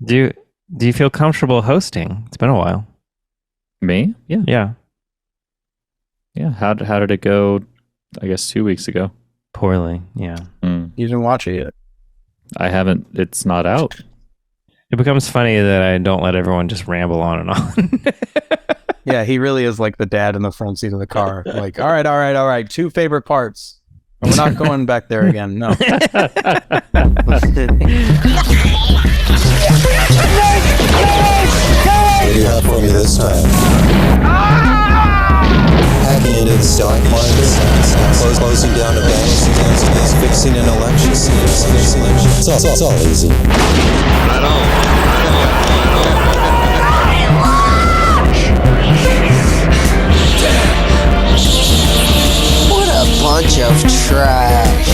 Do you feel comfortable hosting? It's been a while. Me? Yeah. Yeah. Yeah. How did it go? I guess 2 weeks ago. Poorly. Yeah. You didn't watch it yet. I haven't. It's not out. It becomes funny that I don't let everyone just ramble on and on. Yeah, he really is like the dad in the front seat of the car. Like, all right. 2 favorite parts. We're not going back there again. No. What do you have for me this time? Hacking into the stock market, closing down a bank, fixing an election. It's all easy. Right on. What a bunch of trash.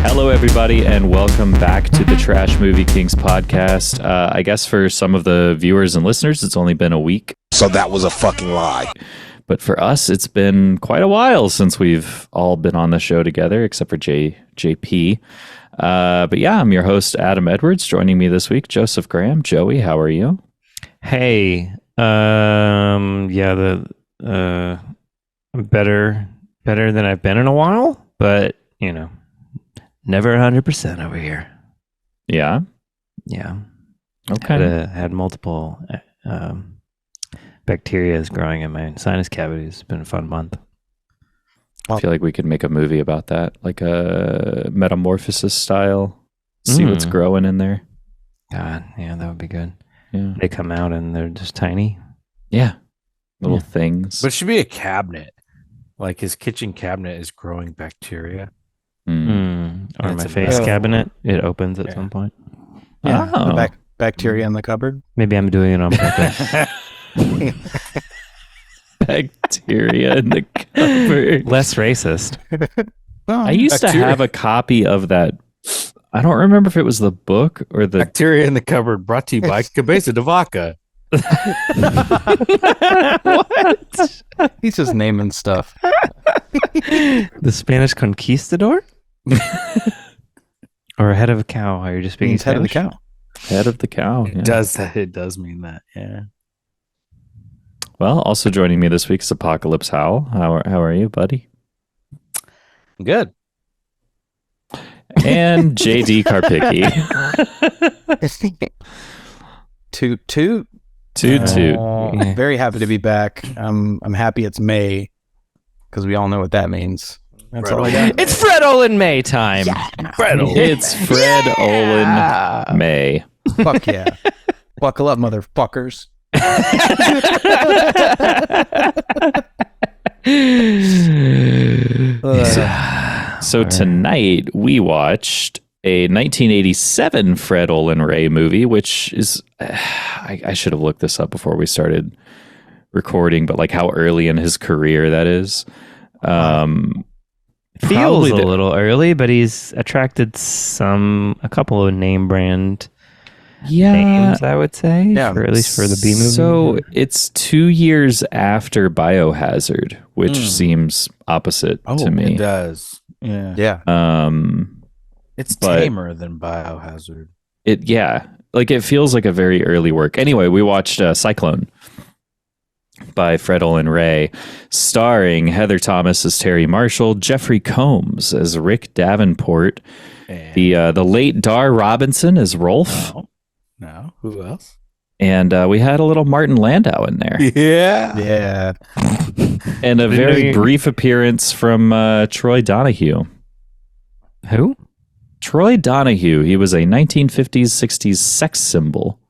Hello, everybody, and welcome back to the Trash Movie Kings podcast. I guess for some of the viewers and listeners, it's only been a week. So that was a fucking lie. But for us, it's been quite a while since we've all been on the show together, except for JP. But yeah, I'm your host, Adam Edwards. Joining me this week, Joseph Graham. Joey, how are you? Hey, I'm better than I've been in a while, but never 100% over here. Yeah. Yeah. Okay. Had multiple bacteria growing in my sinus cavities. It's been a fun month. I feel like we could make a movie about that, like a metamorphosis style. See what's growing in there. God, yeah, that would be good. Yeah. They come out and they're just tiny. Yeah. Little things. But it should be a cabinet. Like his kitchen cabinet is growing bacteria. Or That's my face cabinet. It opens at some point. Yeah, Oh. the bacteria in the cupboard. Maybe I'm doing it on purpose. Bacteria in the cupboard. Less racist. I used to have a copy of that. I don't remember if it was the book or the... Bacteria in the cupboard brought to you by Cabeza de Vaca. What? He's just naming stuff. The Spanish conquistador? Or head of a cow? Are you just speaking Means head of the Spanish? cow. Head of the cow. Yeah. It does mean that. Yeah. Well, also joining me this week is Apocalypse Howell. How are you, buddy? Good. And JD Karpicki. Toot. Very happy to be back. I'm happy it's May because we all know what that means. That's all I got. It's Fred Olen Ray time. It's Fred Olen May. Fuck yeah. Buckle up, motherfuckers. So tonight we watched a 1987 Fred Olen Ray movie, which is I should have looked this up before we started recording, but like how early in his career that is. Feels a little early, but he's attracted a couple of name brand names, I would say. Yeah. At least for the B movie. So it's 2 years after Biohazard, which seems opposite to me. It does. Yeah. Yeah. It's But- tamer than Biohazard. It feels like a very early work. Anyway, we watched Cyclone by Fred Olen Ray, starring Heather Thomas as Terry Marshall, Jeffrey Combs as Rick Davenport, And the late Dar Robinson as Rolf, no. Who else? and we had a little Martin Landau in there, Yeah. Yeah. and a very brief appearance from Troy Donahue. Who? Troy Donahue. He was a 1950s, 60s sex symbol.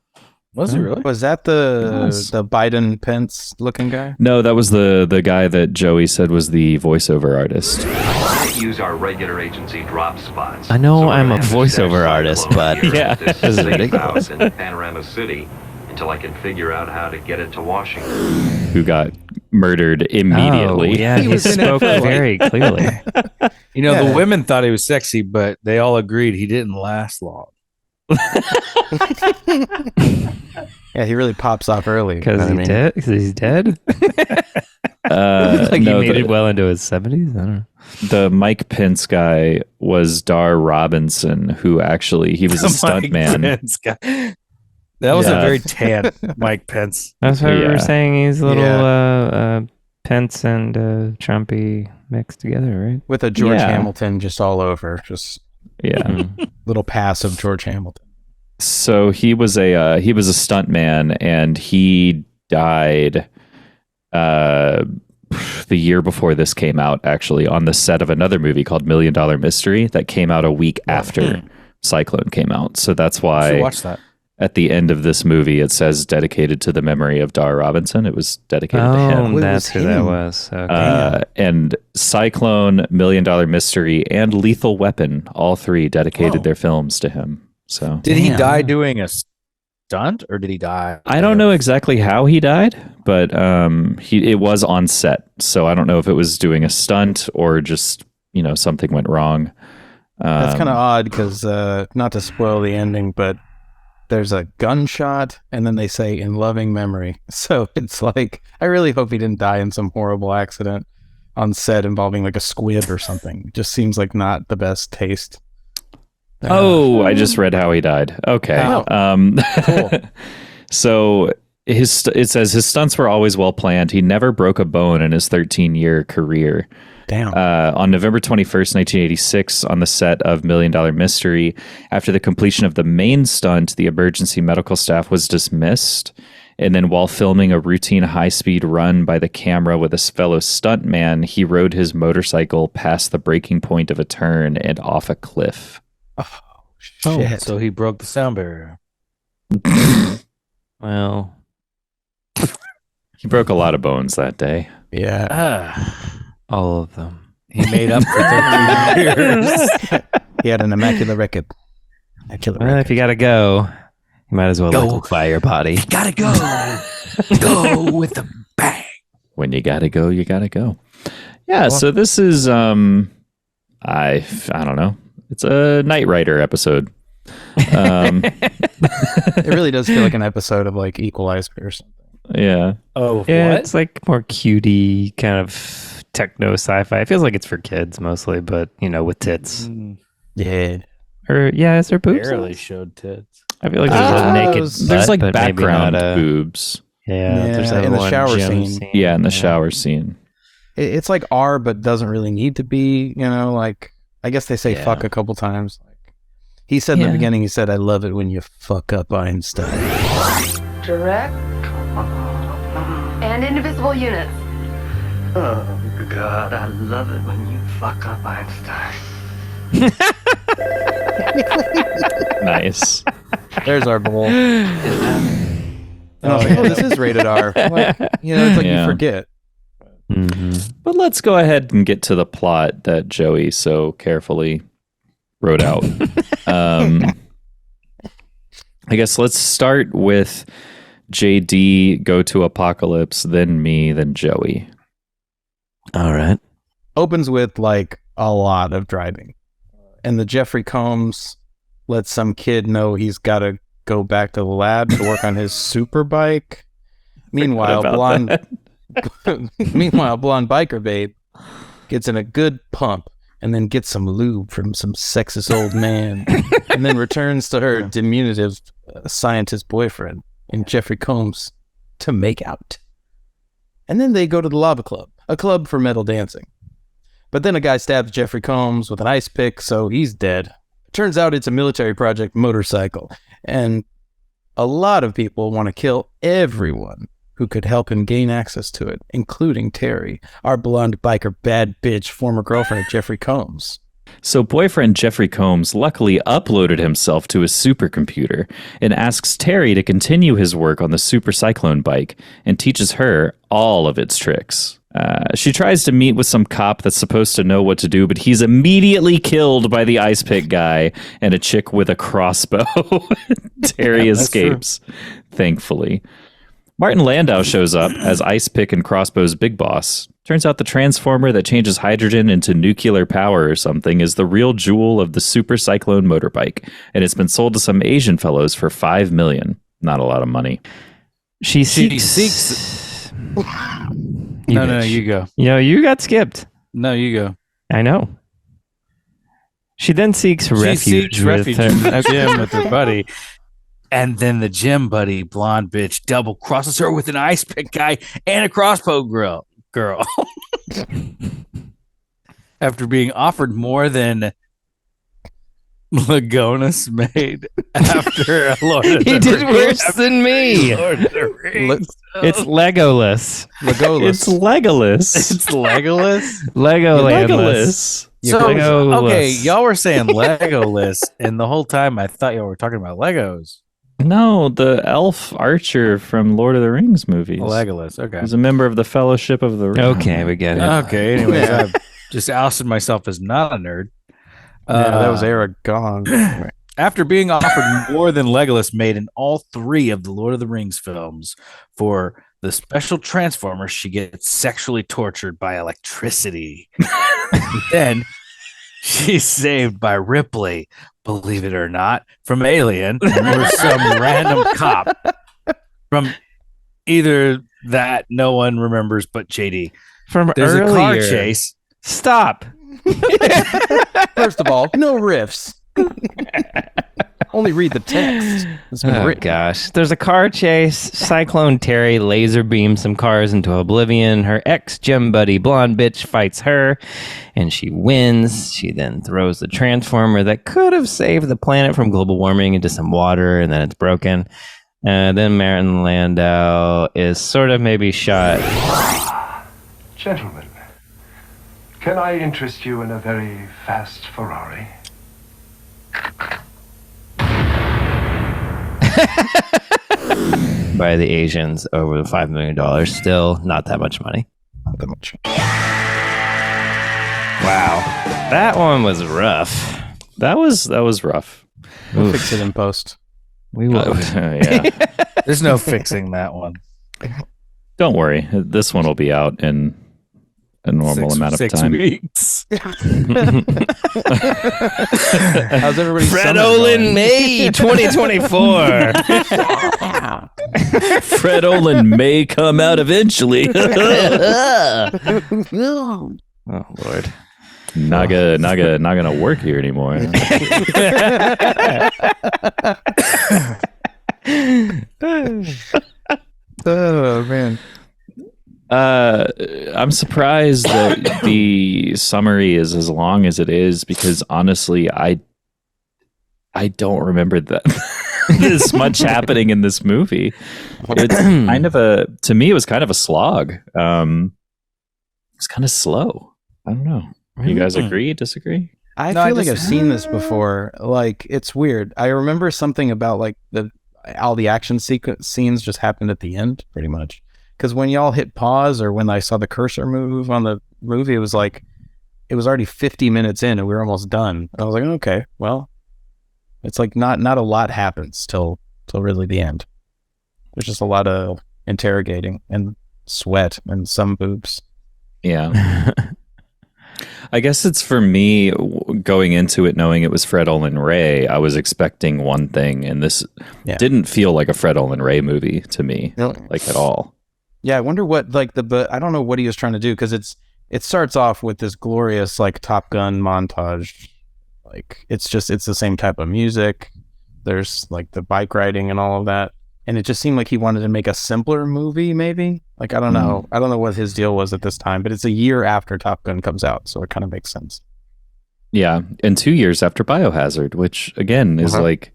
Was he really? Was that the Biden Pence looking guy? No, that was the guy that Joey said was the voiceover artist. Use our regular agency drop spots. I know So we're I'm gonna a have to voiceover stash artist, Cyclone but here Yeah, at this this is safe ridiculous. house in Panorama City until I can figure out how to get it to Washington. Who got murdered immediately. Oh, yeah, he spoke very clearly. You know, Yeah. the women thought he was sexy, but they all agreed he didn't last long. Yeah, he really pops off early. Because he's dead? Like he made it well into his 70s? I don't know. The Mike Pence guy was Dar Robinson, who actually, he was a stuntman. That was a very tan Mike Pence. That's why we were saying he's a little Pence and Trumpy mixed together, right? With a George Hamilton just all over. Just little pass of George Hamilton. So he was a stuntman, and he died the year before this came out, actually, on the set of another movie called $1 Million Mystery that came out a week after Cyclone came out. So that's why watch that. At the end of this movie, it says dedicated to the memory of Dar Robinson. It was dedicated to him. Oh, that's who that was. Okay. And Cyclone, $1 Million Mystery, and Lethal Weapon, all three dedicated their films to him. So did he die doing a stunt, or did he die? I don't know exactly how he died, but it was on set. So I don't know if it was doing a stunt or just, something went wrong. That's kind of odd because, not to spoil the ending, but there's a gunshot and then they say in loving memory. So it's like, I really hope he didn't die in some horrible accident on set involving like a squid or something. Just seems like not the best taste. I just read how he died. Okay. Cool. So it says his stunts were always well planned. He never broke a bone in his 13-year career. Damn. On November 21st, 1986, on the set of $1 Million Mystery, after the completion of the main stunt, the emergency medical staff was dismissed. And then while filming a routine high-speed run by the camera with a fellow stuntman, he rode his motorcycle past the breaking point of a turn and off a cliff. Oh, shit. So he broke the sound barrier. Well, he broke a lot of bones that day. Yeah. All of them. He made up for 13 years. He had an immaculate record. Well, if you gotta go, you might as well liquefy your body. You gotta go. Go with a bang. When you gotta go, you gotta go. Yeah, so this is I don't know. It's a Knight Rider episode. It really does feel like an episode of like Equalizer or something. Yeah. Oh, yeah. What? It's like more cutie kind of techno sci-fi. It feels like it's for kids mostly, but with tits. Yeah. Or is there boobs? Barely showed tits. I feel like there's a naked butt, there's like but background boobs. There's that in the shower scene. Yeah, in the shower scene. It's like R, but doesn't really need to be. Like I guess they say fuck a couple times. Like he said in the beginning, he said, "I love it when you fuck up Einstein." Direct and indivisible units. Oh God, I love it when you fuck up Einstein. Nice. There's our bowl. And I was like, this is rated R. Like, it's like you forget. Mm-hmm. But let's go ahead and get to the plot that Joey so carefully wrote out. I guess let's start with JD, go to Apocalypse, then me, then Joey. All right. Opens with like a lot of driving. And the Jeffrey Combs lets some kid know he's got to go back to the lab to work on his super bike. Meanwhile, blonde biker babe gets in a good pump and then gets some lube from some sexist old man and then returns to her diminutive scientist boyfriend in Jeffrey Combs to make out. And then they go to the Lava Club, a club for metal dancing. But then a guy stabs Jeffrey Combs with an ice pick, so he's dead. Turns out it's a military project motorcycle, and a lot of people want to kill everyone who could help him gain access to it, including Terry, our blonde biker bad bitch former girlfriend of Jeffrey Combs. So boyfriend Jeffrey Combs luckily uploaded himself to his supercomputer and asks Terry to continue his work on the Super Cyclone bike and teaches her all of its tricks. She tries to meet with some cop that's supposed to know what to do, but he's immediately killed by the ice pick guy and a chick with a crossbow. Terry escapes, thankfully. Martin Landau shows up as Ice Pick and Crossbow's big boss. Turns out the transformer that changes hydrogen into nuclear power or something is the real jewel of the Super Cyclone motorbike, and it's been sold to some Asian fellows for $5 million. Not a lot of money. She seeks. No, you go. You got skipped. No, you go. I know. She then seeks refuge with a gym with her buddy. And then the gym buddy, blonde bitch, double crosses her with an ice pick guy and a crossbow girl. After being offered more than Lagonis made after Lord of the He did worse than me. Lord of the Rings. It's Legolas. It's Legolas. It's Legolas? Legolas. So, Legolas. okay, y'all were saying Legolas, and the whole time I thought y'all were talking about Legos. No, the elf archer from Lord of the Rings movies. Legolas, okay. He's a member of the Fellowship of the Ring. Okay, we get it. Okay, anyways, I've just ousted myself as not a nerd. That was Aragorn. After being offered more than Legolas made in all 3 of the Lord of the Rings films for the special transformer, she gets sexually tortured by electricity. Then she's saved by Ripley, believe it or not, from Alien or some random cop from either that no one remembers but JD. From There's earlier. a car chase. Stop. First of all, no riffs. Only read the text. It's been Oh written. gosh. There's a car chase. Cyclone Terry laser beams some cars into oblivion. Her ex-gym buddy, blonde bitch, fights her, and she wins. She then throws the transformer that could have saved the planet from global warming into some water, and then it's broken. Then Martin Landau is sort of maybe shot. Gentlemen, can I interest you in a very fast Ferrari? By the Asians over the $5 million. Still not that much money. Not that much. Wow. That one was rough. That was rough. We'll fix it in post. We will. Yeah. There's no fixing that one. Don't worry. This one will be out in a normal amount of 6 time. weeks. How's everybody? Fred Olen May 2024. Fred Olen may come out eventually. Oh Lord. Not gonna work here anymore. Oh man. I'm surprised that the summary is as long as it is, because honestly, I don't remember that this much happening in this movie. It's kind of to me, it was kind of a slog. It's kind of slow. I don't know. You guys agree? Disagree? I feel like I've seen this before. Like, it's weird. I remember something about like all the action scenes just happened at the end, pretty much. Because when y'all hit pause, or when I saw the cursor move on the movie, it was like it was already 50 minutes in and we were almost done. And I was like, okay, well, it's like not a lot happens till really the end. There's just a lot of interrogating and sweat and some boobs. Yeah. I guess it's for me going into it knowing it was Fred Olen Ray. I was expecting one thing, and this didn't feel like a Fred Olen Ray movie to me, like at all. Yeah, I wonder what but I don't know what he was trying to do, because it starts off with this glorious like Top Gun montage. Like it's the same type of music. There's like the bike riding and all of that. And it just seemed like he wanted to make a simpler movie, maybe. Like, I don't know. I don't know what his deal was at this time, but it's a year after Top Gun comes out, so it kind of makes sense. Yeah, and 2 years after Biohazard, which again is like,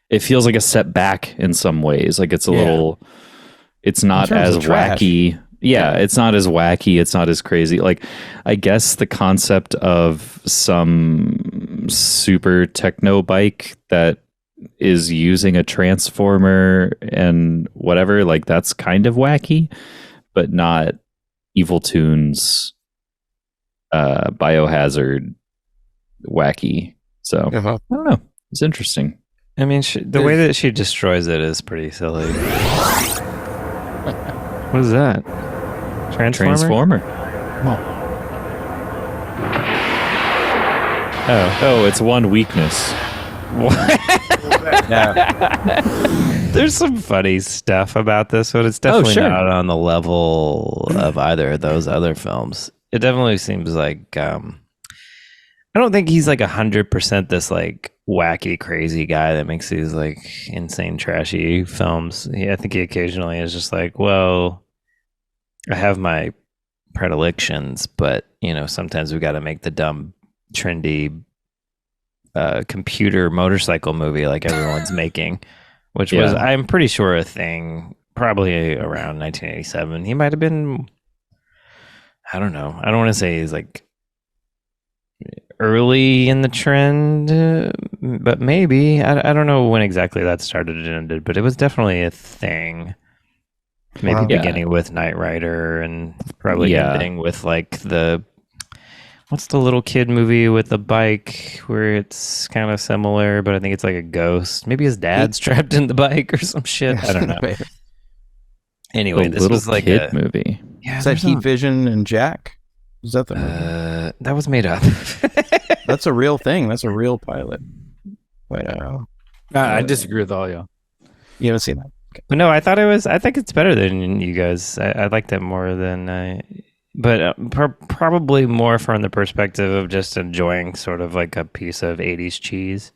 it feels like a step back in some ways. Like it's a little, it's not as wacky. Yeah, it's not as wacky. It's not as crazy. Like, I guess the concept of some super techno bike that is using a transformer and whatever, like that's kind of wacky, but not Evil Tunes Biohazard wacky. So I don't know, it's interesting. I mean, the way that she destroys it is pretty silly. What is that? Transformer? Oh, it's one weakness. There's some funny stuff about this, but it's definitely not on the level of either of those other films. It definitely seems like I don't think he's like 100% this like wacky, crazy guy that makes these like insane, trashy films. I think he occasionally is just like, well, I have my predilections, but you know, sometimes we got to make the dumb, trendy computer motorcycle movie like everyone's making, which was, I'm pretty sure, a thing probably around 1987. He might have been, I don't know. I don't want to say he's like early in the trend, but maybe. I don't know when exactly that started and ended, but it was definitely a thing. Maybe beginning with Knight Rider and probably ending with like what's the little kid movie with the bike where it's kind of similar, but I think it's like a ghost. Maybe his dad's trapped in the bike or some shit. I don't know. Anyway, this was like kid a movie. Yeah, is that Heat Vision and Jack? Is that the movie? That was made up. That's a real thing. That's a real pilot. Wait, I disagree with all y'all. you haven't seen that? Okay. No, I think it's better than you guys. I liked it more than but probably more from the perspective of just enjoying sort of like a piece of 80s cheese.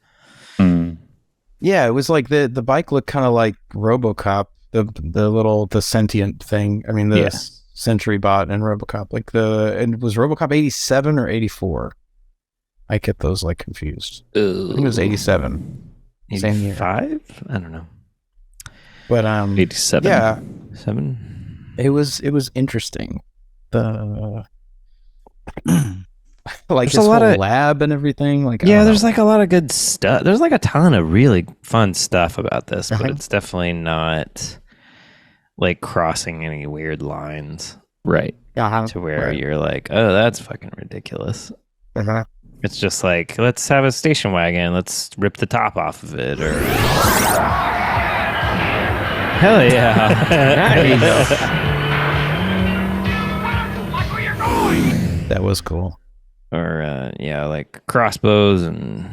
Yeah, it was like the bike looked kind of like RoboCop, the sentient thing. I mean, the Century Bot and RoboCop. And was RoboCop 87 or 84? I get those like confused. I think it was 87. Same year. 85? I don't know. But 87. Yeah. 7? It was interesting. Like his whole lab and everything. Like there's like a lot of good stuff. There's like a ton of really fun stuff about this, but it's definitely not like crossing any weird lines, right? To where you're like, oh, that's fucking ridiculous. It's just like, let's have a station wagon, let's rip the top off of it, or hell yeah. There you go. That was cool. Or like crossbows and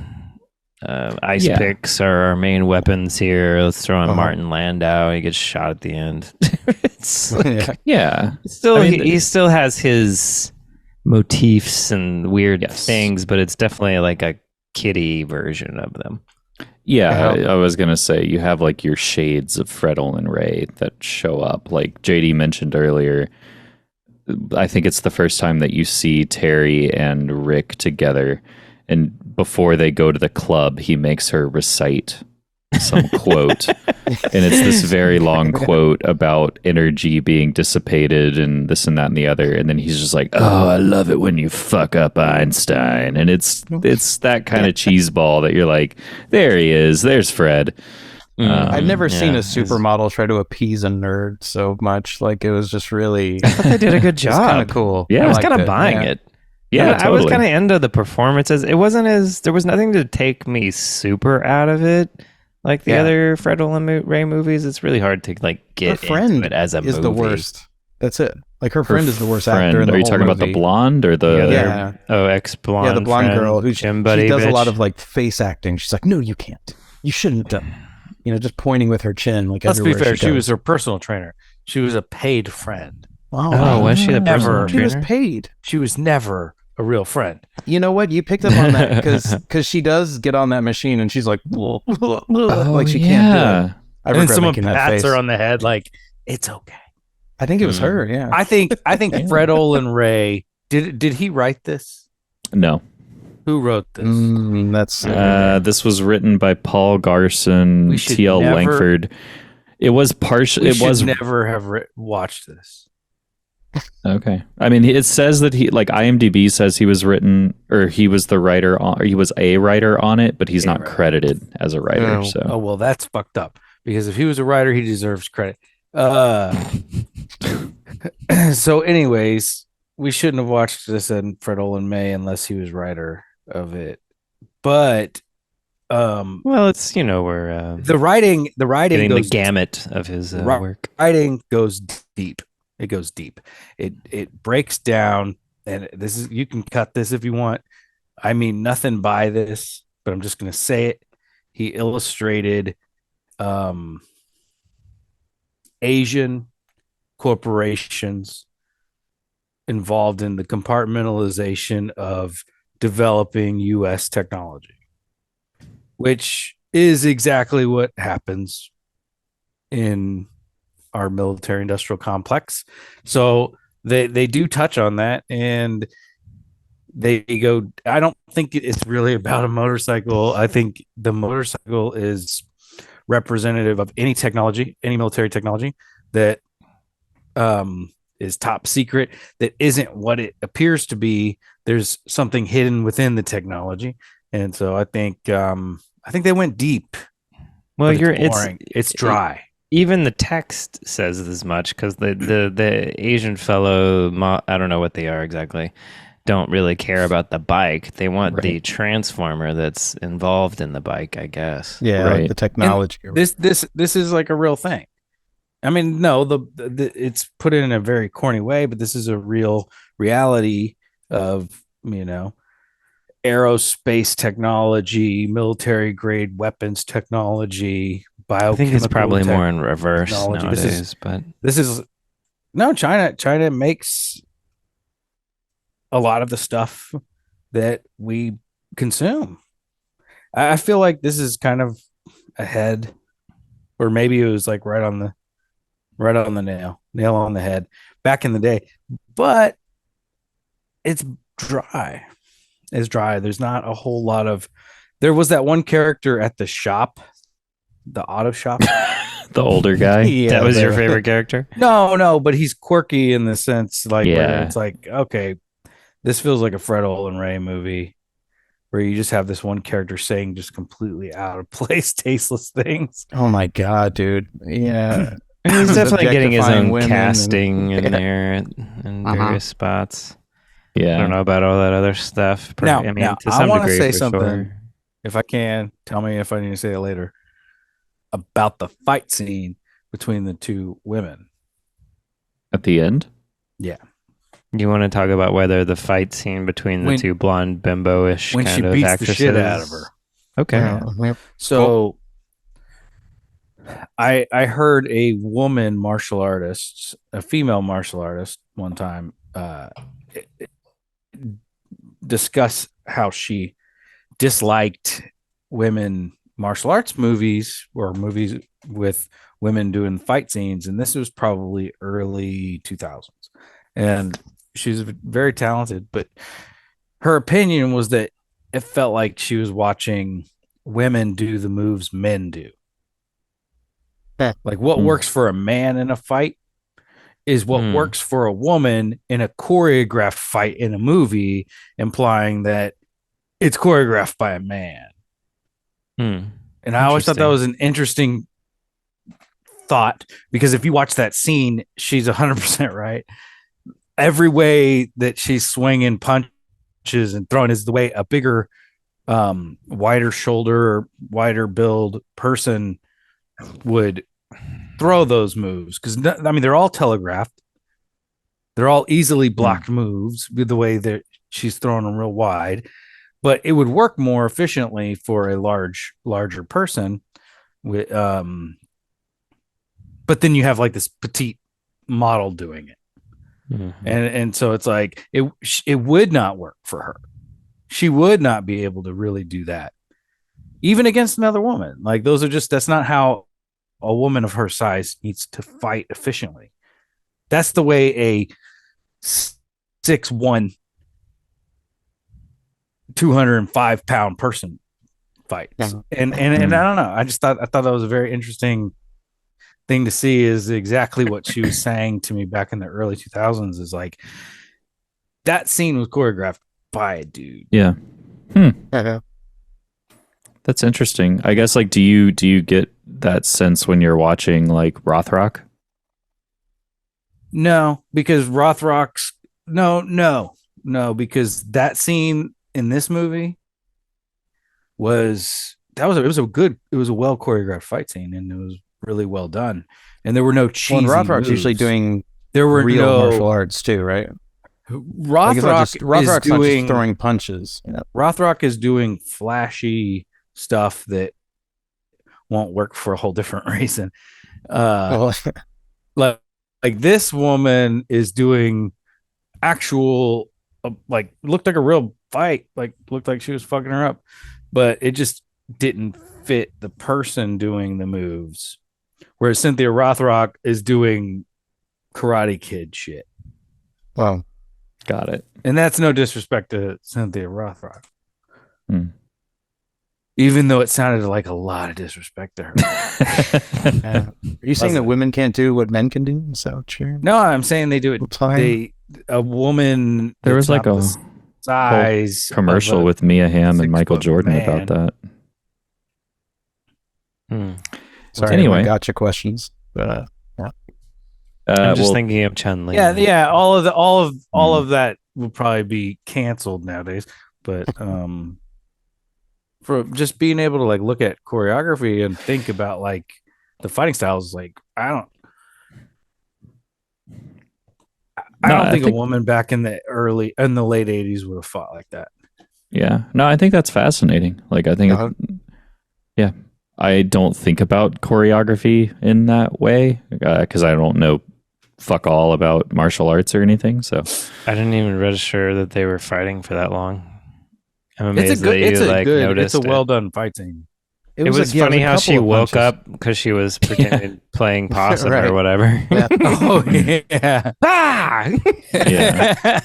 ice picks are our main weapons here. Let's throw in Martin Landau. He gets shot at the end. It's like, he still has his motifs and weird things, but it's definitely like a kiddie version of them. I was gonna say you have like your shades of Fred Olen Ray that show up, like JD mentioned earlier. I think it's the first time that you see Terry and Rick together, and before they go to the club, he makes her recite some quote, and it's this very long quote about energy being dissipated and this and that and the other, and then he's just like, "Oh, I love it when you fuck up Einstein," and it's that kind of cheeseball that you're like, "There he is, there's Fred." I've never seen a supermodel try to appease a nerd so much. Like, it was just really. I thought they did a good job. Kind of cool. Yeah, I was kind of buying it. Yeah, totally. I was kind of into the performances. It wasn't there was nothing to take me super out of it like the other Fred Olen Ray movies. It's really hard to like get her friend into it as a is movie. the worst. That's it. Like, her friend is the worst actor in the Are you whole talking about movie. the blonde or the ex-blonde? Yeah, the blonde friend, girl who gym buddy she does bitch. a lot of like face acting. She's like, "No, you can't. You shouldn't have done." Just pointing with her chin. Like, let's be everywhere fair, she goes. was her personal trainer. She was a paid friend. Oh, was she the personal She was trainer? paid. She was never a real friend. You know what? You picked up on that because she does get on that machine and she's like, like she can't do it. I And then regret someone making that pats face. her on the head like, it's okay. I think it was her. Yeah. I think Fred Olen Ray did he write this? No. Who wrote this? That's this was written by Paul Garson, We should T.L. never- Langford. It was partial. We It was should never have watched this. okay. I mean, it says that he, like, IMDb says he was written, or he was the writer on, or he was a writer on it, but he's not credited as a writer. Oh. So Oh well, that's fucked up. Because if he was a writer, he deserves credit. So, anyways, we shouldn't have watched this in Fred Olen Ray unless he was writer of it. But Well, it's we're the writing getting the goes gamut of his work. writing goes deep. It goes deep. It breaks down, and this is, you can cut this if you want. I mean nothing by this, but I'm just going to say it. He illustrated Asian corporations involved in the compartmentalization of developing U.S. technology, which is exactly what happens in our military industrial complex. So they do touch on that, and they go, I don't think it's really about a motorcycle. I think the motorcycle is representative of any technology, any military technology that is top secret, that isn't what it appears to be. There's something hidden within the technology. And so I think they went deep. Well, it's dry. Even the text says as much, because the Asian fellow, I don't know what they are exactly, don't really care about the bike. They want the transformer that's involved in the bike, I guess. Yeah, right. The technology. This is like a real thing. I mean, no, the it's put in a very corny way, but this is a real reality of, aerospace technology, military grade weapons technology, biochemical. I think it's probably more in reverse nowadays, but this is China makes a lot of the stuff that we consume. I feel like this is kind of ahead, or maybe it was like right on the nail on the head back in the day, but it's dry. There's not a whole lot of, there was that one character at the shop, the auto shop. The older guy. Yeah, that was your favorite character? No, but he's quirky in the sense, like, Yeah. where it's like, okay, this feels like a Fred Olen Ray movie where you just have this one character saying just completely out of place, tasteless things. Oh my God, dude. Yeah. He's definitely getting his Objectifying own women casting in there in various spots. Yeah. I don't know about all that other stuff. Now, to I some want to degree, say for something. sure. If I can, tell me if I need to say it later, about the fight scene between the two women. At the end? Yeah. You want to talk about whether the fight scene between the two blonde bimbo-ish when kind she of beats actresses, the shit out of her. Okay. Yeah. So I heard a woman martial artist, a female martial artist, one time discuss how she disliked women martial arts movies, or movies with women doing fight scenes, and this was probably early 2000s, and she's very talented, but her opinion was that it felt like she was watching women do the moves men do. Like what works for a man in a fight is what works for a woman in a choreographed fight in a movie, implying that it's choreographed by a man. And I always thought that was an interesting thought, because if you watch that scene, she's 100% right. Every way that she's swinging punches and throwing is the way a bigger, wider shoulder, wider build person would throw those moves. Because I mean, they're all telegraphed. They're all easily blocked moves with the way that she's throwing them real wide. But it would work more efficiently for a larger person. With but then you have like this petite model doing it, and so it's like it would not work for her. She would not be able to really do that, even against another woman. Like that's not how a woman of her size needs to fight efficiently. That's the way a 6'1", 205-pound person fights. And I don't know. I thought that was a very interesting thing to see, is exactly what she was saying to me back in the early 2000s, is like, that scene was choreographed by a dude. Yeah. That's interesting. I guess, like, do you get that sense when you're watching like Rothrock? No, because Rothrock's no, because that scene in this movie was it was a well choreographed fight scene, and it was really well done. And there were no cheesy and Rothrock's moves. usually doing there were real no martial arts too, right? Rothrock's not just doing throwing punches. Rothrock is doing flashy stuff that won't work for a whole different reason. Like this woman is doing actual, like, looked like a real fight, like looked like she was fucking her up, but it just didn't fit the person doing the moves. Whereas Cynthia Rothrock is doing Karate Kid shit. Well, got it. And that's no disrespect to Cynthia Rothrock. Even though it sounded like a lot of disrespect to her. are you saying that women can't do what men can do? So true. No, I'm saying they do it. A woman. There was like a size commercial with Mia Hamm and Michael Jordan about that. Sorry, anyway, gotcha questions. But I'm just thinking of Chun-Li. Yeah. All of that will probably be canceled nowadays. But for just being able to like look at choreography and think about like the fighting styles, like I don't think a woman back in the late 80s would have fought like that. Yeah. No, I think that's fascinating. Like I think I don't think about choreography in that way because I don't know fuck all about martial arts or anything. So I didn't even register that they were fighting for that long. I'm amazed that you noticed. It's a well done fight scene. It was funny how she woke up because she was pretending playing possum or whatever. Yeah. Oh yeah. Ah! yeah.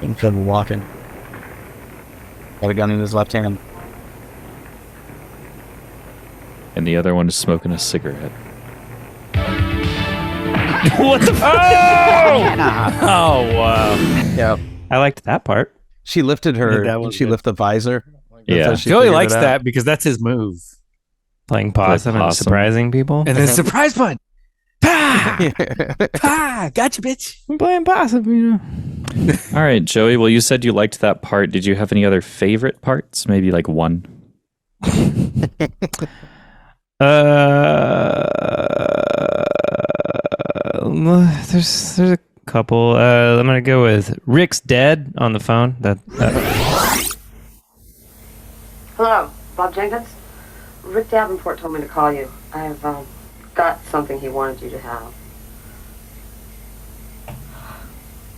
instead of walking, got a gun in his left hand. And the other one is smoking a cigarette. What the fuck? Oh wow. Yeah. I liked that part. She lifted her. She lifted the visor. Yeah. Joey likes that because that's his move. Playing possum and surprising people. And then surprise punch. Pa! Pa! Gotcha, bitch. I'm playing possum, you know. All right, Joey. Well, you said you liked that part. Did you have any other favorite parts? Maybe like one? There's a couple. I'm gonna go with Rick's dead on the phone. Hello, Bob Jenkins. Rick Davenport told me to call you. I've got something he wanted you to have.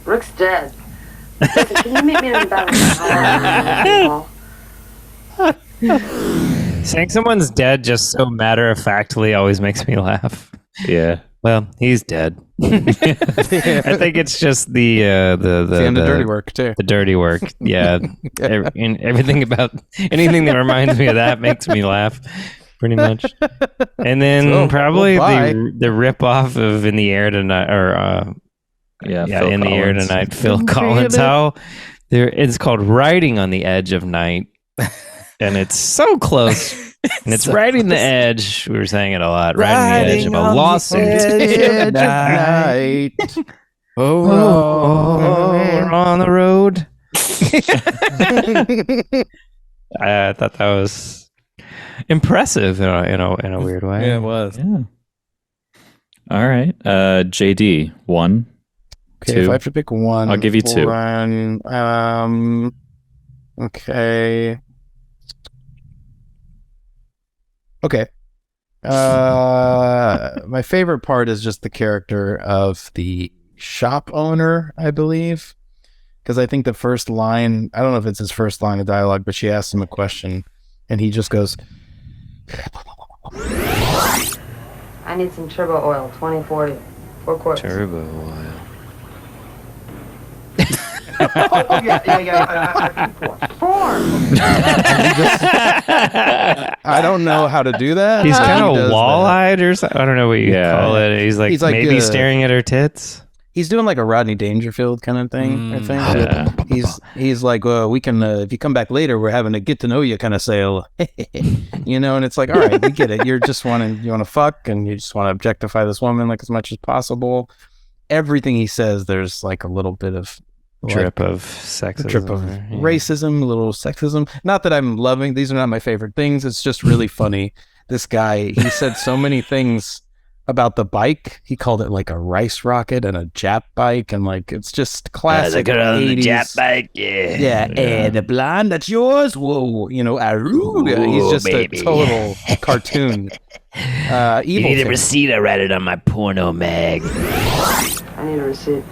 Rick's dead. Listen, can you meet me in the bathroom? Saying someone's dead just so matter-of-factly always makes me laugh. Yeah. Well, he's dead. I think it's just the dirty work too. The dirty work, yeah. Everything about anything that reminds me of that makes me laugh, pretty much. And then probably the rip off of "In the Air Tonight" or "In the Air Tonight." Phil Collins. How it's called "Riding on the Edge of Night," and it's so close. And it's riding the edge. We were saying it a lot. Riding the edge of a lawsuit. Night. We're on the road. I thought that was impressive in a weird way. Yeah, it was. Yeah. All right. JD, 1. Okay, 2. if I have to pick one, I'll give you 2. Okay. Okay. My favorite part is just the character of the shop owner, I believe. Because I think the first line, I don't know if it's his first line of dialogue, but she asks him a question and he just goes, I need some turbo oil, 2040, 4 quarts. Turbo oil. I don't know how to do that. He's kind of wall-eyed or something. I don't know what you call it. He's like maybe staring at her tits. He's doing like a Rodney Dangerfield kind of thing, I think. Yeah. He's like, well, we can, if you come back later, we're having a get to know you kind of sale, you know. And it's like, all right, we get it. You want to fuck, and you just want to objectify this woman like as much as possible. Everything he says, there's like a little bit of drip of sexism. Trip of racism, a little sexism. Not that I'm loving. These are not my favorite things. It's just really funny. This guy, he said so many things about the bike. He called it like a rice rocket and a Jap bike, and like it's just classic. The 80s. Jap bike, yeah. Yeah, the blonde, that's yours. Whoa, Aruga. He's just baby. a total cartoon. Evil. You need a thing. receipt? I read it on my porno mag. I need a receipt.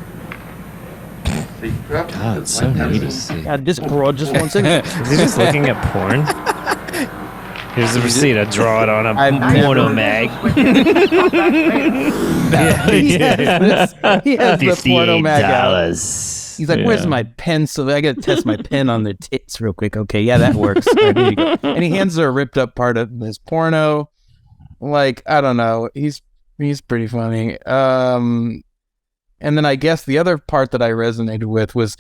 God, it's so needy. God, this broad just wants it. Is he just looking at porn? Here's the receipt. I draw it on a porno mag. He has the porno mag out. $58. He's like, where's my pen? So I got to test my pen on the tits real quick. Okay, yeah, that works. All right, here you go. And he hands her a ripped up part of his porno. Like, I don't know. He's pretty funny. And then I guess the other part that I resonated with was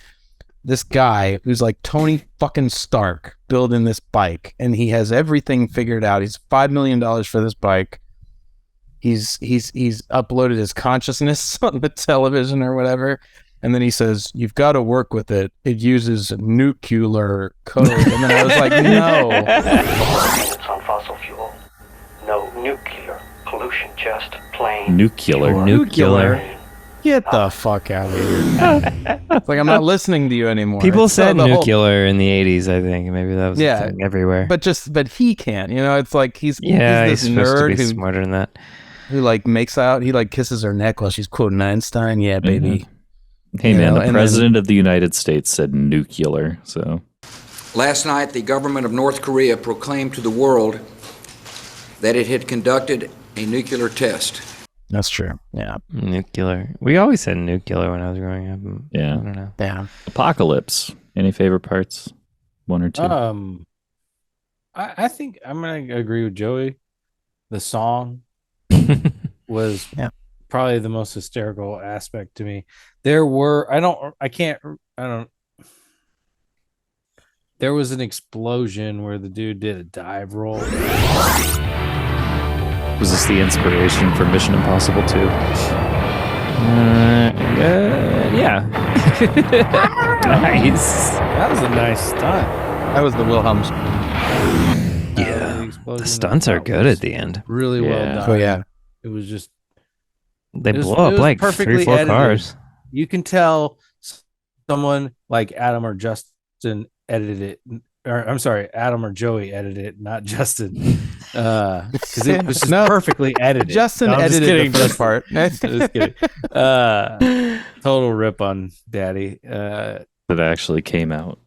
this guy who's like Tony fucking Stark building this bike, and he has everything figured out. He's $5 million for this bike. He's uploaded his consciousness on the television or whatever, and then he says, "You've got to work with it. It uses nuclear code." And then I was like, "No." It's on fossil fuel. No nuclear pollution, just plain Nuclear. Get the fuck out of here. It's like, I'm not listening to you anymore. People It's said the whole- nuclear in the 80s, I think. Maybe that was a thing everywhere. But he can't, it's like he's he's this supposed to nerd be who smarter than that. like makes out, he like kisses her neck while she's quoting Einstein. Yeah, baby. Hey, You man, know, the and president of the United States said nuclear, so... Last night, the government of North Korea proclaimed to the world that it had conducted a nuclear test. That's true. Yeah. Nuclear. We always said nuclear when I was growing up. Yeah. I don't know. Yeah. Apocalypse. Any favorite parts? One or two? I think I'm gonna agree with Joey. The song was probably the most hysterical aspect to me. There was an explosion where the dude did a dive roll. Was this the inspiration for Mission Impossible 2? Yeah. Nice. That was a nice stunt. That was the Wilhelm. The stunts are good at the end. Really well done. Oh yeah. It was just They it was- blow it up was like perfectly 3-4 edited. cars. You can tell someone like Adam or Justin edited it. Or I'm sorry, Adam or Joey edited it, not Justin. Because it was just perfectly edited. Justin No, I'm just edited kidding, the first part. Just kidding. Total rip on Daddy. That actually came out.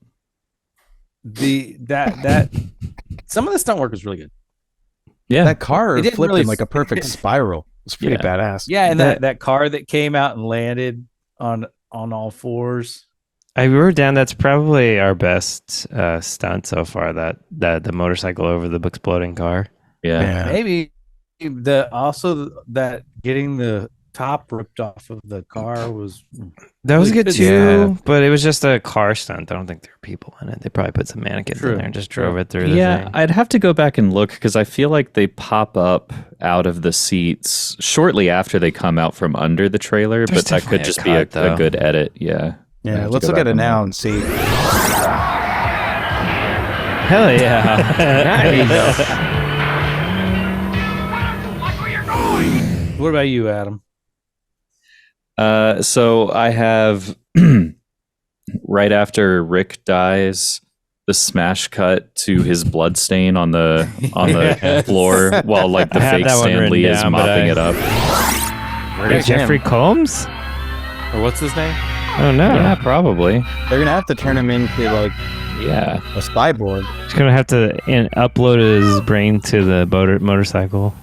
That some of the stunt work was really good. Yeah. That car It didn't flipped really- in like a perfect spiral. It's pretty badass. Yeah, and that car that came out and landed on all fours. I wrote down that's probably our best stunt so far. That the motorcycle over the exploding car. Yeah. Maybe that getting the top ripped off of the car was That was really good too, Yeah. but it was just a car stunt. I don't think there were people in it. They probably put some mannequins in True. there and just drove it through the Yeah, thing. I'd have to go back and look because I feel like they pop up out of the seats shortly after they come out from under the trailer, There's but that could definitely a just cut, be a though. good edit. Yeah. I Yeah, have to let's go look at back it and now look. and see. Hell yeah! What about you, Adam? So I have right after Rick dies, the smash cut to his blood stain on the Yes. floor while like the I had fake that one Stan written Lee is down, but mopping I- it up. Jeffrey Combs? Or what's his name? I don't know. Yeah, probably. They're gonna have to turn him into like Yeah. a spyboard. He's gonna have to upload his brain to the motorcycle.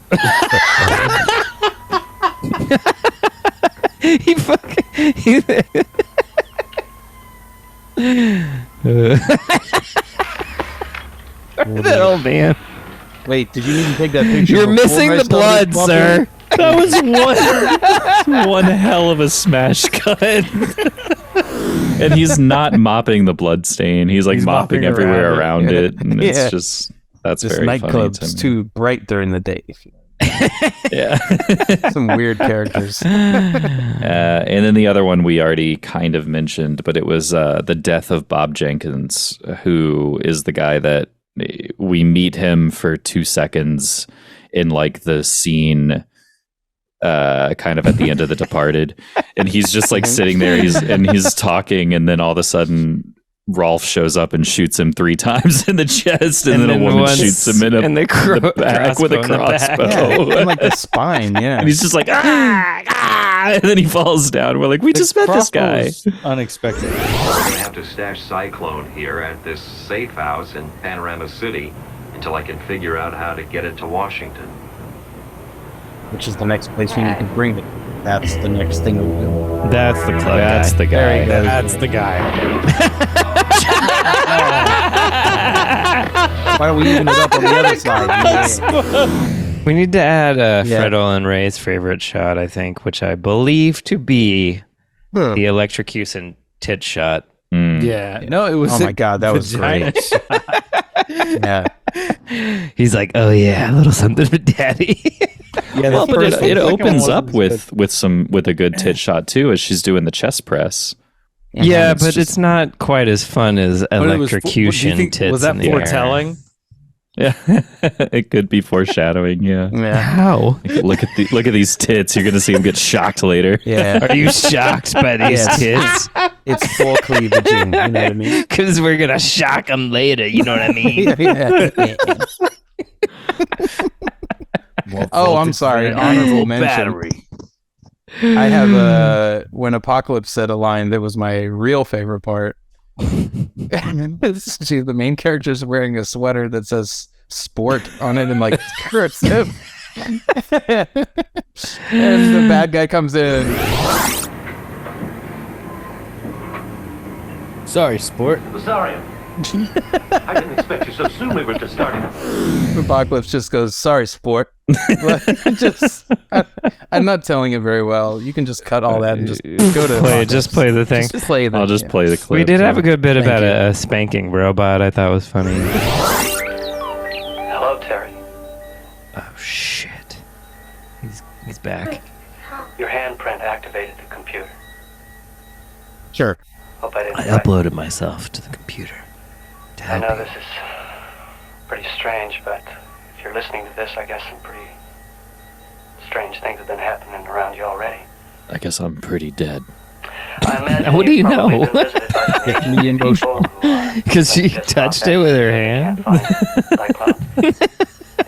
He fucking. That old man. Wait, did you even take that picture? You're before missing I the started blood, walking? sir. That was one hell of a smash cut. And he's not mopping the blood stain. He's like He's mopping mopping everywhere around around it. And Yeah. it's just, that's This very funny to nightclub's me. too bright during the day. Yeah. Some weird characters. And then the other one we already kind of mentioned, but it was the death of Bob Jenkins, who is the guy that we meet him for 2 seconds in like the scene kind of at the end of The Departed. And he's just like sitting there, he's talking, and then all of a sudden Rolf shows up and shoots him 3 times in the chest, and then a woman shoots him in the back with a crossbow. Yeah, and like the spine, yeah. And he's just like, and then he falls down. We're like, we just met this guy. Unexpected. We're going to have to stash Cyclone here at this safe house in Panorama City until I can figure out how to get it to Washington. Which is the next place you need to bring it. That's the next thing we do. That's the club That's guy. the guy. That's the guy. Why don't we even it up on the other side? We need to add Fred Olen Ray's favorite shot, I think, which I believe to be the electrocution tit shot. Yeah. No, it was. Oh my God, that was great. Yeah. He's like, oh yeah, a little something for daddy. Yeah, Well, but it opens one up with a good tit shot too, as she's doing the chest press. Yeah, It's but it's not quite as fun as electrocution tits. Was that in the air. foretelling? Yeah, it could be foreshadowing. Yeah, How? look at these tits. You're gonna see him get shocked later. Yeah. Are you shocked by these tits? It's full cleavage, you know what I mean? Because we're gonna shock them later. You know what I mean? Yeah. Oh, I'm sorry. Honorable mention. Battery. I have when Apocalypse said a line that was my real favorite part. See, the main character is wearing a sweater that says "sport" on it, and like cursive. And the bad guy comes in. Sorry, sport. Sorry. I didn't expect you so soon. We were just starting. Apocalypse just goes, "Sorry, sport." I'm not telling it very well. You can just cut all that and just go to Play the thing. Just play the. I'll just play the clip. We did have a good bit Thank about you. a spanking robot. I thought was funny. Hello, Terry. Oh shit! He's back. Your handprint activated the computer. Sure. Hope I didn't. I uploaded myself to the computer. To I help know you. this is pretty strange, but if you're listening to this, I guess some pretty strange things have been happening around you already. I guess I'm pretty dead. I imagine What do you you've probably know? been visited by some Get me emotional. people who are Because she just not touched that it with her easy. hand. You can't find Cyclone. It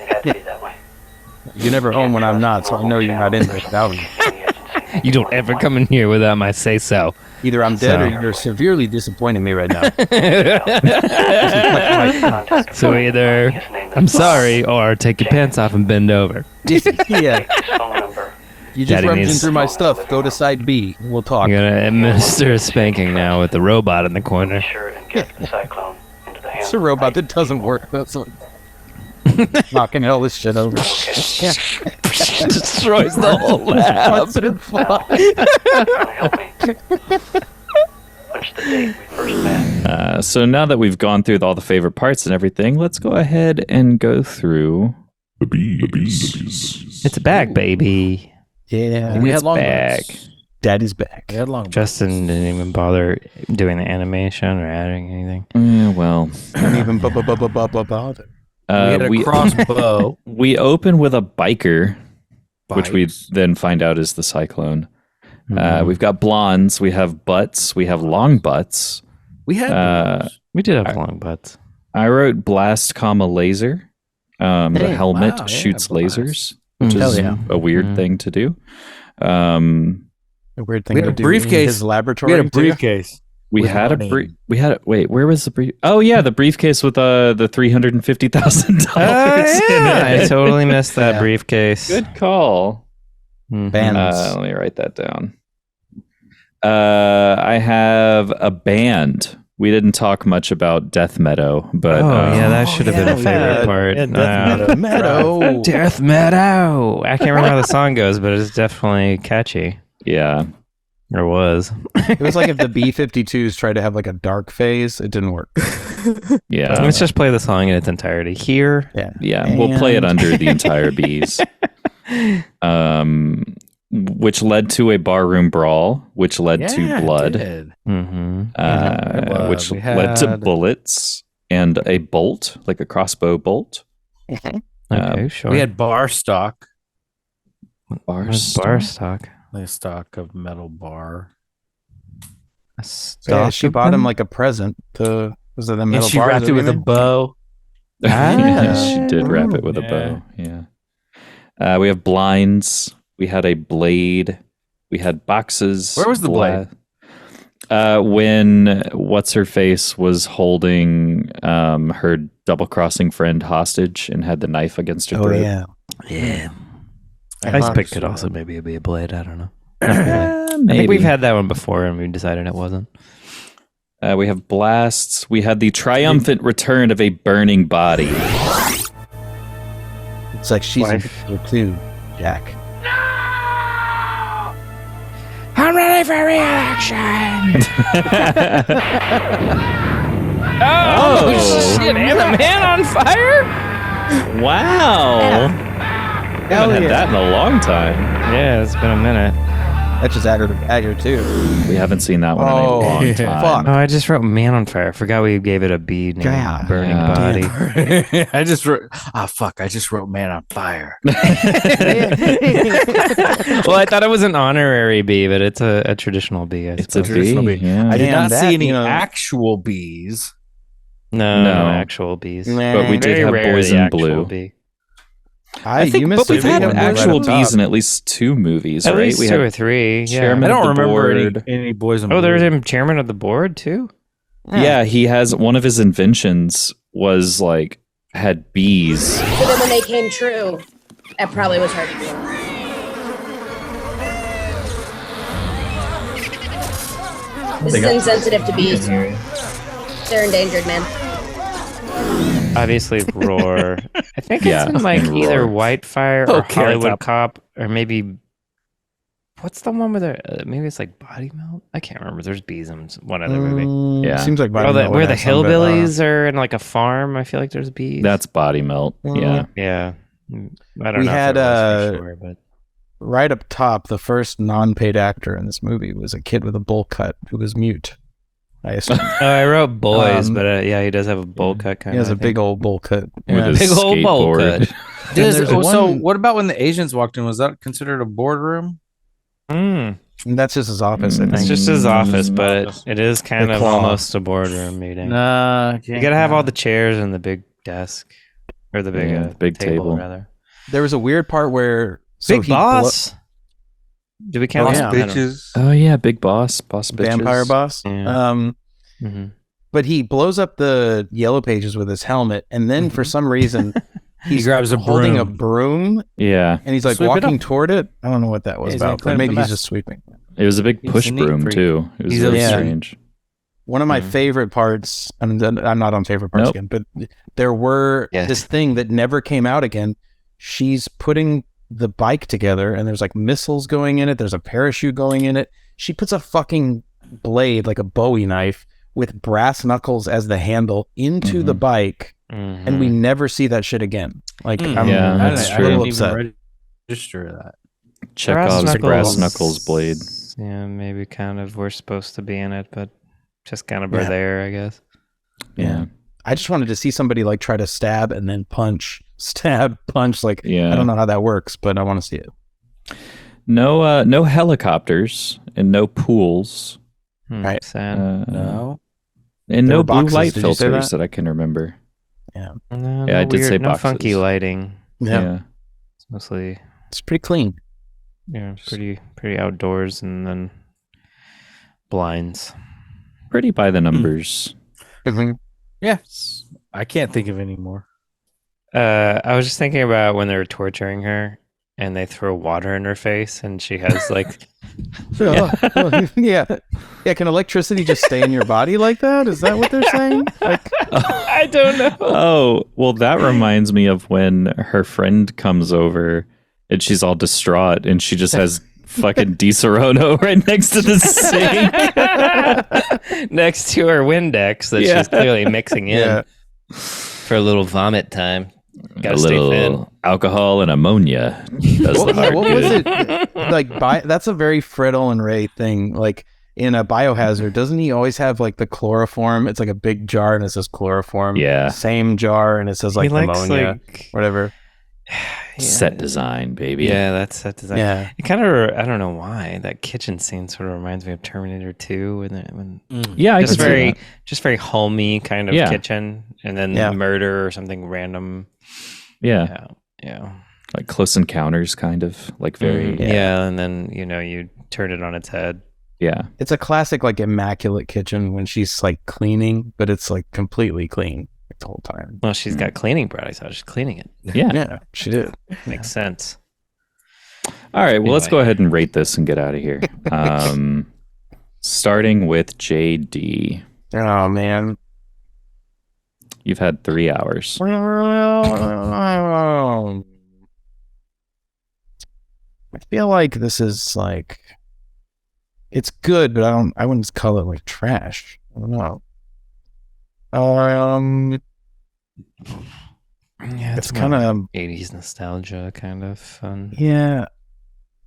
had to be that way. You're never home when I'm not, so I know you're not in there without me. You don't ever come in here without my say so. Either I'm dead So- or you're severely disappointing me right now. So either I'm sorry or take your pants off and bend over. Yeah. Phone number. You just Daddy rummaging needs- through my stuff. Go to side B. We'll talk. I'm gonna administer a spanking now with the robot in the Be corner. sure and get the Cyclone into the hands It's a robot that doesn't work. That's what. Knocking all this shit over. Destroys the whole lab. Help me. When's the date we first met? So now that we've gone through all the favorite parts and everything, let's go ahead and go through. It's back, baby. Yeah. We It's had long back. breaks. Daddy's back. We had long breaks. Justin didn't even bother doing the animation or adding anything. Yeah, well, Don't even bother. We had a crossbow. we open with a biker, which we Bikes. then find out is the Cyclone. We've got blondes, we have butts, we have long butts. We had We did have long butts. I wrote blast, comma laser. The helmet wow, yeah, shoots blast. lasers, which Hell is yeah. a weird thing to do. A weird thing We had to a do briefcase. in his laboratory. we had a too. briefcase. We with had money. wait, where was the brief? Oh yeah, the briefcase with the $350,000. I totally missed that Yeah. briefcase. Good call. Mhm. Bands. Let me write that down. I have a band. We didn't talk much about Death Meadow, but yeah, that should have been a favorite yeah. part. Yeah, Death Meadow. Death Meadow. I can't remember how the song goes, but it's definitely catchy. yeah. Or was. It was like if the B-52s tried to have like a dark phase, it didn't work. Yeah. Let's just play the song in its entirety here. Yeah. Yeah, we'll play it under the entire bees. which led to a barroom brawl, which led to blood, which led to bullets and a bolt, like a crossbow bolt. Okay, sure. We had bar stock. Bar stock. A stock of metal bar. Yeah, she bought him like a present. Was it the metal And she bar? wrapped it with a bow. Yeah, she did wrap it with a bow. Yeah. We have blinds. We had a blade. We had boxes. Where was the blade? When what's-her-face was holding her double-crossing friend hostage and had the knife against her throat. Yeah. Ice pick could also maybe be a blade. I don't know. I Maybe. think we've had that one before and we decided it wasn't. We have blasts. We had the triumphant return of a burning body. It's like she's in the too, Jack. I'm ready for re-election. Oh shit! And the man on fire. Wow. Haven't had that in a long time. Yeah, it's been a minute. That just added a bagger too. We haven't seen that one in a long time. Fuck. Oh, I just wrote man on fire. I forgot we gave it a B name. God. Burning body. I just wrote. I just wrote man on fire. Well, I thought it was an honorary B, but it's a traditional B. It's a Traditional B. bee. Yeah. I did Damn, not that, see any you know- actual bees. No actual Bs. But we did Very have rare Boys the in actual Blue. B. I think, but we've had actual bees in at least 2 movies, At right? least We 2 had or 3. Yeah. Chairman I don't of the remember board. any boys in blue. Oh, there's him chairman of the board too. Yeah, he has one of his inventions was like had bees. So then when they came true, that probably was hard to do. This is insensitive to bees. They're endangered, man. Obviously, Roar. I think Yeah, it's in like and either Roar. Whitefire or Okay, Hollywood Cop, or maybe what's the one with maybe it's like Body Melt. I can't remember. There's bees in one other movie. Yeah. Seems like Where the hillbillies are in like a farm. I feel like there's bees. That's Body Melt. Yeah. Yeah. I don't We know. had, if it was for sure, but right up top, the first non-paid actor in this movie was a kid with a bowl cut who was mute. I assume. oh, I wrote boys, but yeah, he does have a bowl cut kind He of. has a big old bowl cut. With Yeah. his Big old bowl skateboard. cut. there's So one- what about when the Asians walked in? Was that considered a boardroom? And that's just his office, I It's think. just his office, but it is kind The of claw. almost a boardroom meeting. Nah, You gotta have all the chairs and the big desk, or the big Yeah, big table. rather. There was a weird part where Big boss. Do we count Boss that? bitches. Oh yeah, Big Boss bitches. vampire boss. Yeah. But he blows up the yellow pages with his helmet, and then for some reason he's grabs a holding a broom. broom, Yeah. and he's like Sweep it walking up. toward it. I don't know what that was He's gonna about, clean but up the maybe he's mess. just sweeping. It was a big He's push a neat broom freak. too. It was He's very a- strange. One of my favorite parts, and I'm not on favorite parts Nope. again, but there were this thing that never came out again. She's putting the bike together, and there's like missiles going in it. There's a parachute going in it. She puts a fucking blade, like a Bowie knife, with brass knuckles as the handle into the bike, and we never see that shit again. Like, I'm Yeah, I that's didn't true. even upset. register that. Chekhov's brass knuckles blade. Yeah, maybe kind of we're supposed to be in it, but just kind of Yeah. are there, I guess. Yeah. I just wanted to see somebody like try to stab and then punch, stab, punch. Like, Yeah. I don't know how that works, but I want to see it. No helicopters and no pools. Right. Sad. No. And There no were blue boxes, light did you say filters that? that I can remember. Yeah. No, Yeah, I no did weird, say no boxes. funky lighting. Yeah. It's mostly It's pretty clean. pretty outdoors, and then blinds. Pretty by the numbers. Yeah. I can't think of any more. I was just thinking about when they were torturing her and they throw water in her face and she has like Yeah. Can electricity just stay in your body like that? Is that what they're saying? Like, I don't know. Oh, well, that reminds me of when her friend comes over and she's all distraught and she just has fucking Di Serono right next to the sink. Next to her Windex that Yeah. she's clearly mixing in Yeah. for a little vomit time. Gotta a stay little thin. alcohol and ammonia. Does the heart What good. was it? Like, that's a very Fred Olen Ray thing. Like in a Biohazard, doesn't he always have like the chloroform? It's like a big jar and it says chloroform. Yeah. Same jar and it says like He likes, pneumonia, like- whatever. Set design, baby. Yeah, that's set design. Yeah. It kind of, I don't know why, that kitchen scene sort of reminds me of Terminator 2. When Yeah, I just could see that. just very homey kind of Yeah. kitchen, and then Yeah. murder or something random. Yeah. Yeah. Like Close Encounters, kind of like very. Yeah, and then you turn it on its head. Yeah. It's a classic like immaculate kitchen when she's like cleaning, but it's like completely clean like, the whole time. Well, she's got cleaning products out. She's cleaning it. Yeah. Yeah, she did. Makes sense. All right. Well, let's Anyway. go ahead and rate this and get out of here. Starting with JD. Oh man. You've had 3 hours. I feel like this is like it's good, but I wouldn't call it like trash. I don't know. Yeah, It's kind of 80s nostalgia kind of fun. yeah.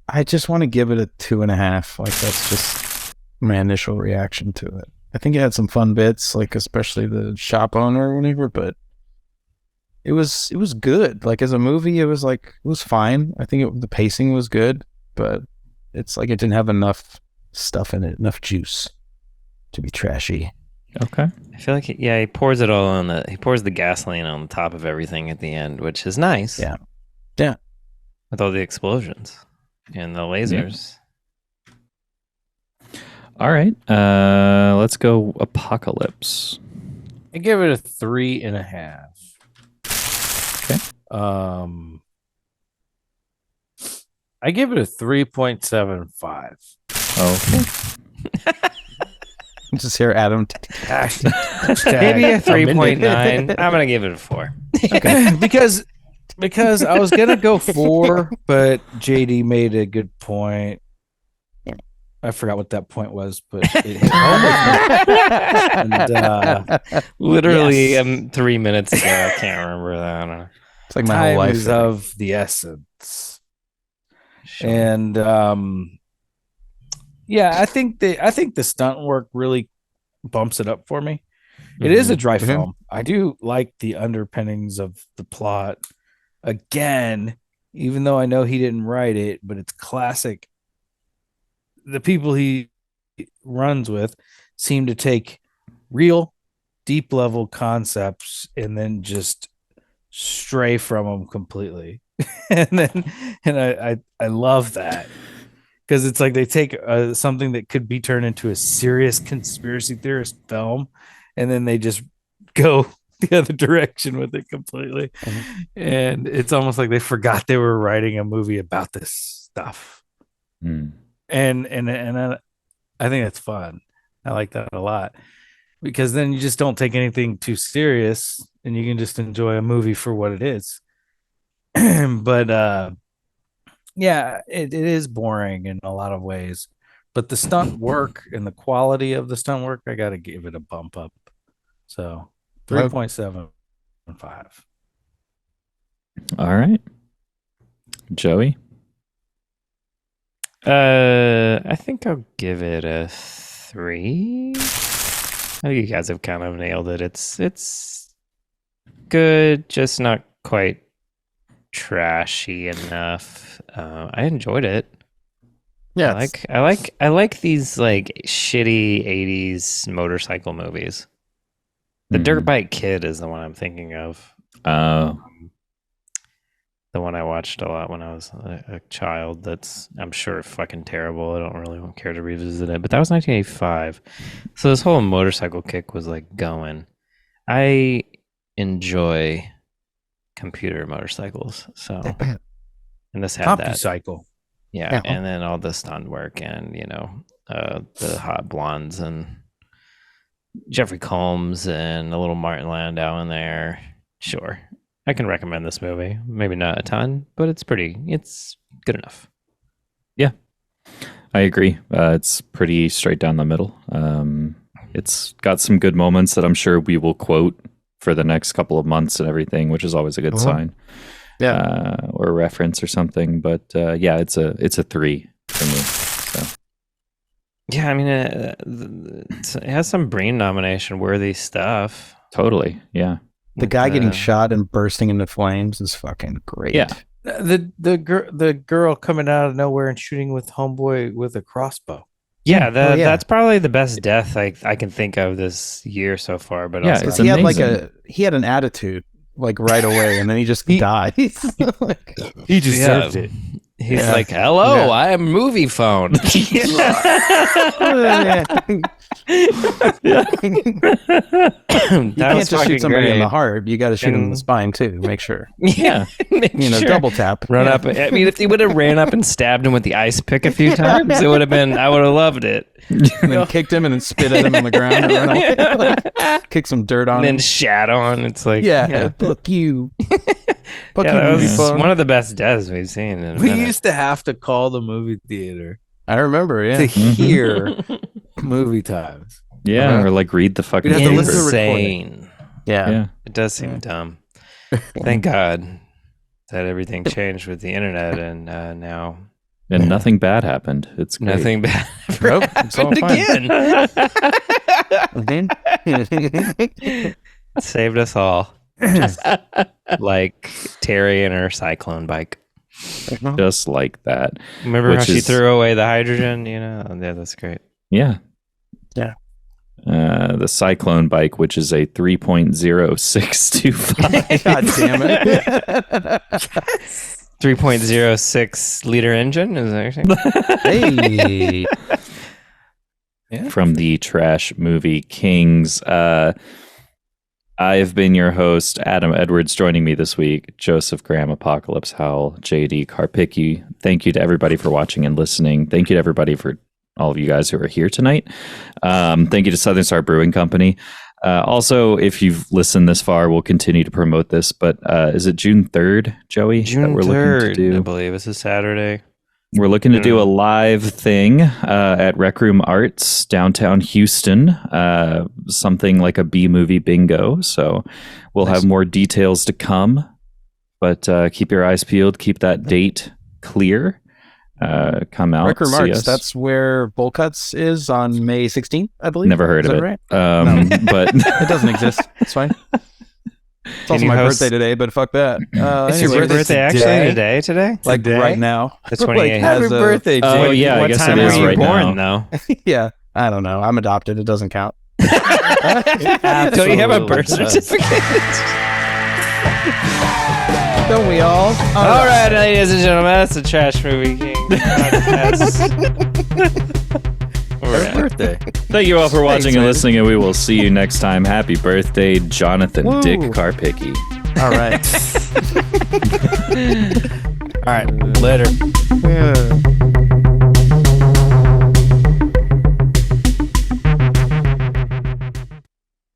I just want to give it a 2.5. Like that's just my initial reaction to it. I think it had some fun bits, like especially the shop owner or whatever, but it was good. Like as a movie, it was fine. I think the pacing was good, but it's like it didn't have enough stuff in it, enough juice to be trashy. Okay. I feel like he pours it all on he pours the gasoline on the top of everything at the end, which is nice. Yeah. Yeah. With all the explosions and the lasers. All right. Let's go Apocalypse. I give it a 3.5. Okay. I give it a 3.75. Okay. Just hear Adam. Maybe a 3.9. I'm gonna give it a 4. because I was gonna go 4, but JD made a good point. I forgot what that point was, but it hit home with me. And, Literally yes. 3 minutes ago. I can't remember that. I don't know. It's like my time whole life. is of the essence. And yeah, I think the stunt work really bumps it up for me. It is a dry film. I do like the underpinnings of the plot. Again, even though I know he didn't write it, but it's classic. The people he runs with seem to take real deep level concepts and then just stray from them completely. and I love that. Because it's like they take something that could be turned into a serious conspiracy theorist film, and then they just go the other direction with it completely. And it's almost like they forgot they were writing a movie about this stuff. And I think that's fun. I like that a lot. Because then you just don't take anything too serious, and you can just enjoy a movie for what it is. But yeah, it is boring in a lot of ways, but the stunt work and the quality of the stunt work, I got to give it a bump up. So 3.75. All right. Joey? I think I'll give it a 3. I think you guys have kind of nailed it. It's good, just not quite trashy enough. I enjoyed it. Yeah, I like these like shitty 80s motorcycle movies. The Dirt Bike Kid is the one I'm thinking of. The one I watched a lot when I was a child. That's, I'm sure, fucking terrible. I don't really care to revisit it. But that was 1985. So this whole motorcycle kick was like going. I enjoy computer motorcycles. So, and this had that. CompuCycle. Yeah, and then all the stunt work and, the hot blondes and Jeffrey Combs and a little Martin Landau in there. Sure. I can recommend this movie. Maybe not a ton, but it's good enough. Yeah, I agree. It's pretty straight down the middle. It's got some good moments that I'm sure we will quote for the next couple of months and everything, which is always a good sign. Yeah. Or a reference or something. But yeah, it's a 3 for me. So. Yeah, I mean, it has some Breen nomination worthy stuff. Totally, yeah. The guy getting shot and bursting into flames is fucking great. Yeah. The girl coming out of nowhere and shooting with homeboy with a crossbow. Yeah, that's probably the best death I can think of this year so far. But yeah, also, he had an attitude like right away, and then he just died. He deserved it. He's like, "Hello, I am movie phone." You can't just shoot somebody in the heart. You got to shoot him in the spine too. Make sure. Yeah, double tap. Run up. I mean, if he would have ran up and stabbed him with the ice pick a few times, it would have been. I would have loved it. And then kicked him and then spit at him on the ground. And run away. Kick some dirt on him. And then shat on. It's like, fuck you. Fuck you, that movie was phone. one of the best deaths we've seen. We used to have to call the movie theater. I remember, to hear movie times. Yeah, or like read the fucking We'd have to listen to insane. Yeah. It does seem dumb. Thank God that everything changed with the internet, and now. And nothing bad happened. It's great. Nothing bad Nope, it's all happened fine. again. Saved us all. Just like Terry and her cyclone bike. Just like that. Remember how she threw away the hydrogen? Yeah, that's great. Yeah. Yeah. The Cyclone bike, which is a 3.0625. God damn it. 3.06 liter engine, is that what you're saying? Hey. From the trash movie Kings. I've been your host, Adam Edwards. Joining me this week, Joseph Graham, Apocalypse Howell, JD Karpicki. Thank you to everybody for watching and listening. Thank you to everybody for all of you guys who are here tonight. Thank you to Southern Star Brewing Company. Also, if you've listened this far, we'll continue to promote this, but is it June 3rd, Joey? June 3rd, I believe. It's a Saturday. We're looking to do a live thing at Rec Room Arts, downtown Houston, something like a B-movie bingo. So we'll have more details to come, but keep your eyes peeled. Keep that date clear. Come out. Rec Room Arts, that's where Bowl Cuts is on May 16th, I believe. Never heard of it. Right? But it doesn't exist. It's fine. It's also my birthday today, but fuck that. It's your birthday actually today? Like today? Right now. The 28th. Happy birthday, Jay. Oh, yeah, I guess it is right born, now. Though? Yeah, I don't know. I'm adopted. It doesn't count. Don't you have a birth certificate? Don't we all? All right, ladies and gentlemen, that's the Trash Movie King podcast. Happy birthday. Thank you all for watching and listening, and we will see you next time. Happy birthday, Jonathan Dick Karpicki. All right. All right, later. Yeah.